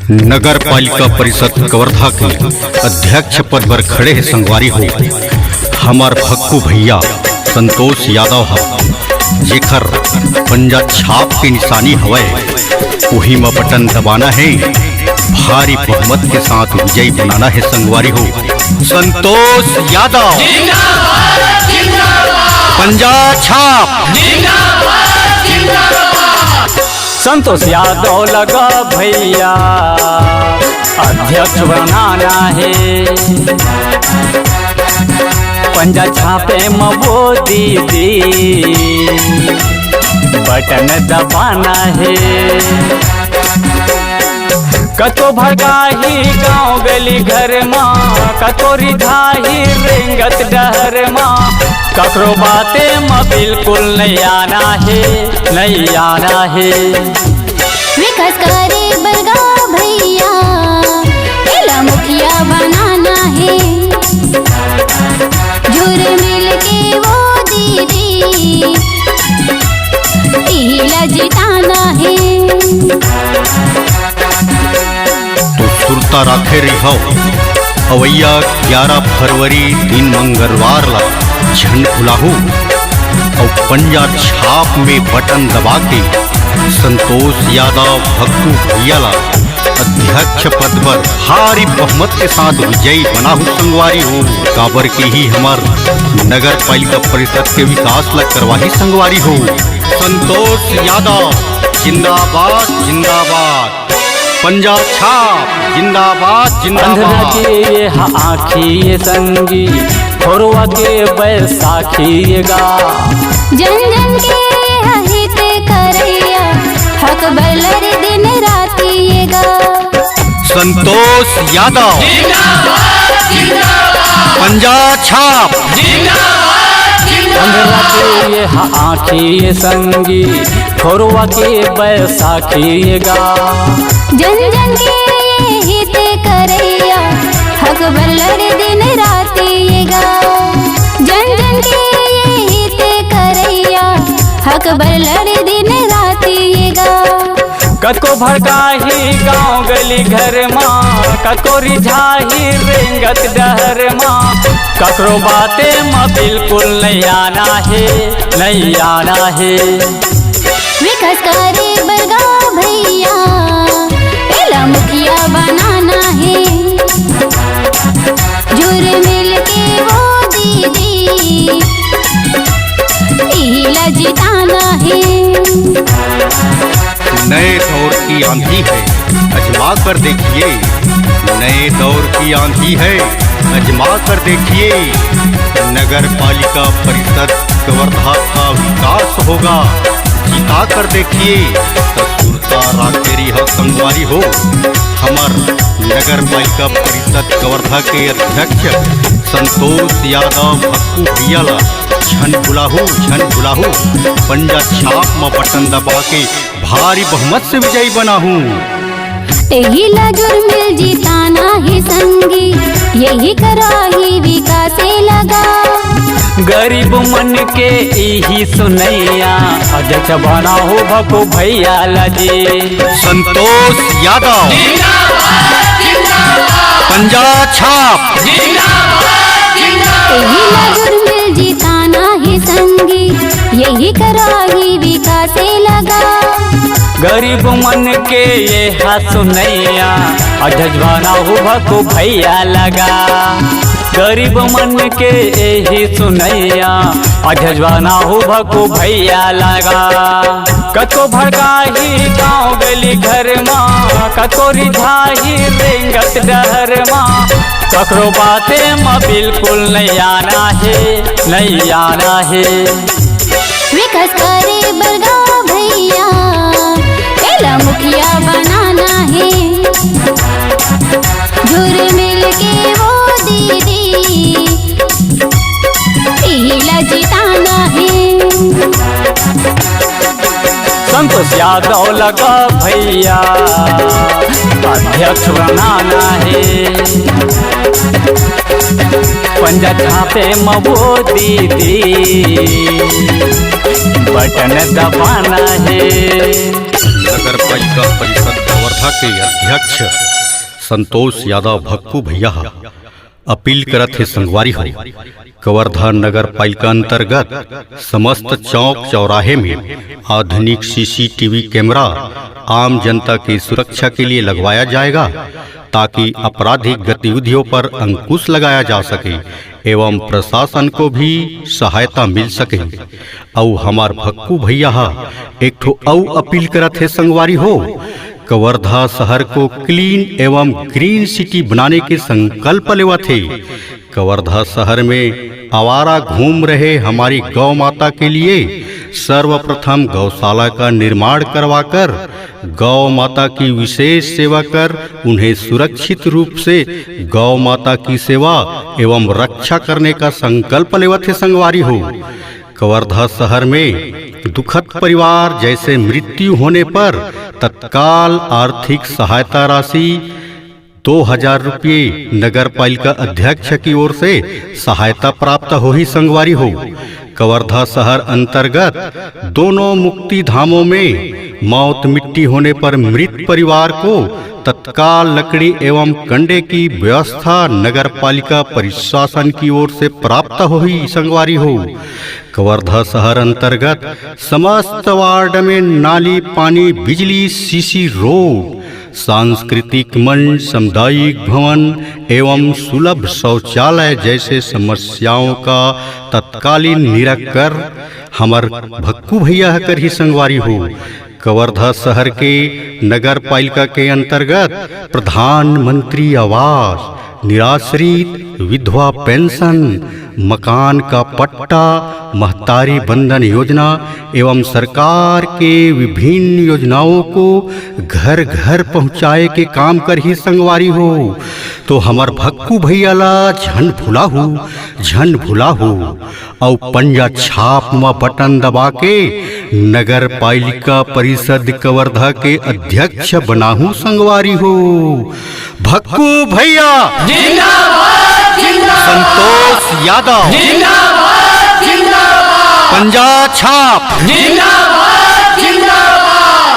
नगर पालिका परिषद कवर्धा के अध्यक्ष पद पर खड़े हैं संगवारी हो हमार भक्कू भैया संतोष यादव है, जेकर पंजा छाप के निशानी हवे वही में बटन दबाना है, भारी बहुमत के साथ विजयी बनाना है संगवारी हो। संतोष यादव पंजा छाप, संतोष यादव लगा भैया अध्यक्ष बनाना है, पंजा छापे मबो दीदी बटन दबाना है। कतो भगाही गाँव गली घर माँ, कतो रिझाही रेंगत डहर माँ, ककरो बाते माँ बिल्कुल नहीं आना है, नहीं आना है। विकास करे बरगा भैया इला मुखिया बनाना है, जुर मिल के वो दीदी इला जिताना है। तो सुरता राखे रहो अवैया 11 फरवरी दिन मंगलवार ला झंड खुलाहू और पंजा छाप में बटन दबा के संतोष यादव भक्कू भैया ला अध्यक्ष पद पर भारी बहुमत के साथ विजयी बनाहू संगवारी हो। काबर के ही हमार नगर पालिका परिषद के विकास ला करवाही संगवारी हो। संतोष यादव जिंदाबाद जिंदाबाद, पंजा छाप जिंदाबाद जिंदाबाद। के आखी संगी खोरवा के बैसाखी गा, जन जन के हित करैया हक बलर दिन रातिएगा। संतोष यादव पंजा छाप, के आखी संगी खोरवा के बैसाखी गा, जन जन के हित करैया हक बलर दिन रातिएगा। जन जन के हित करैया हक बलर दिन रातिएगा। कको भड़काही गाँव गली घर माँ, कको रिझाही रेंगत डहर माँ, ककरो बाते माँ बिल्कुल नहीं आना है, नहीं आना है। विकास करे बरगा भैया इला मुखिया बनाना है, जुर मिल के वो दीदी इला जिताना है। नए दौर की आंधी है अजमा कर देखिए, नए दौर की आंधी है अजमा कर देखिए। नगर पालिका परिषद कवर्धा का विकास होगा, जिता कर देखिए। सुरता राखेरी हो संगवारी हो हमार नगर पालिका परिषद कवर्धा के अध्यक्ष संतोष यादव भक्कू भैया ला झन बुलाहू पंजा छाप में बटन दबा के भारी बहुमत से विजयी बना हूँ। एहिला जुर्मिल जिताना है संगी, यही कराही विकास लगा। गरीब मन के यही सुनैया अध्यक्ष बना हो भक्कू भैया लजी। संतोष यादव पंजा छाप, एहिला जुर्मिल जिताना है संगी, यही कराही विकास लगा। गरीब मन के ये सुनैया अध्यक्ष बना हो भक्कू भैया लगा। गरीब मन के यही सुनैया अध्यक्ष बना हो भक्कू भैया लगा। कतो भड़काही गाँव गली घर माँ, कतो रिझाही रेंगत डहर माँ, ककरो बाते माँ बिल्कुल नहीं आना है, नहीं आना है। विकास करे बरगा भैया इला मुखिया बनाना है, जुर मिल के वो दीदी इला जिताना है। संतोष यादव लगा भैया अध्यक्ष बनाना है, पंजा छापे मबो दीदी बटन दबाना है। नगर पालिका परिषद कवर्धा के अध्यक्ष संतोष यादव भक्कू भैया अपील करत है संगवारी हो कवर्धा नगर पालिका अंतर्गत समस्त चौक चौराहे में आधुनिक सीसीटीवी कैमरा आम जनता की सुरक्षा के लिए लगवाया जाएगा ताकि आपराधिक गतिविधियों पर अंकुश लगाया जा सके एवं प्रशासन को भी सहायता मिल सके। और हमार भक्कू भैया एक ठो अपील करत है संगवारी हो कवर्धा शहर को क्लीन एवं ग्रीन सिटी बनाने के संकल्प लेवा थे। कवर्धा शहर में आवारा घूम रहे हमारी गौ माता के लिए सर्वप्रथम गौशाला का निर्माण करवाकर गौ माता की विशेष सेवा कर उन्हें सुरक्षित रूप से गौ माता की सेवा एवं रक्षा करने का संकल्प लेवा थे संगवारी हो। कवर्धा शहर में दुखद परिवार जैसे मृत्यु होने पर तत्काल आर्थिक सहायता राशि 2000 रुपये नगर पालिका अध्यक्ष की ओर से सहायता प्राप्त हो ही संगवारी हो। कवर्धा शहर अंतर्गत दोनों मुक्ति धामों में मौत मिट्टी होने पर मृत परिवार को तत्काल लकड़ी एवं कंडे की व्यवस्था नगर पालिका प्रशासन की ओर से प्राप्त हो ही संगवारी हो। कवर्धा शहर अंतर्गत समस्त वार्ड में नाली पानी बिजली सीसी रोड सांस्कृतिक मंच सामुदायिक भवन एवं सुलभ शौचालय जैसे समस्याओं का तत्कालीन निराकर हमार भक्कू भैया कर ही संगवारी हो। कवर्धा शहर के नगर पालिका के अंतर्गत प्रधानमंत्री आवास निराश्रित विधवा पेंशन मकान का पट्टा महतारी बंधन योजना एवं सरकार के विभिन्न योजनाओं को घर घर पहुंचाए के काम कर ही संगवारी हो। तो हमार भक्कू भैया ला झन भुला हो और पंजा छाप में बटन दबा के नगर पालिका परिषद कवर्धा के अध्यक्ष बनाहू संगवारी हो। भक्कू भैया जिंदाबाद जिंदाबाद, संतोष यादव जिंदाबाद जिंदाबाद, पंजा छाप जिंदाबाद जिंदाबाद।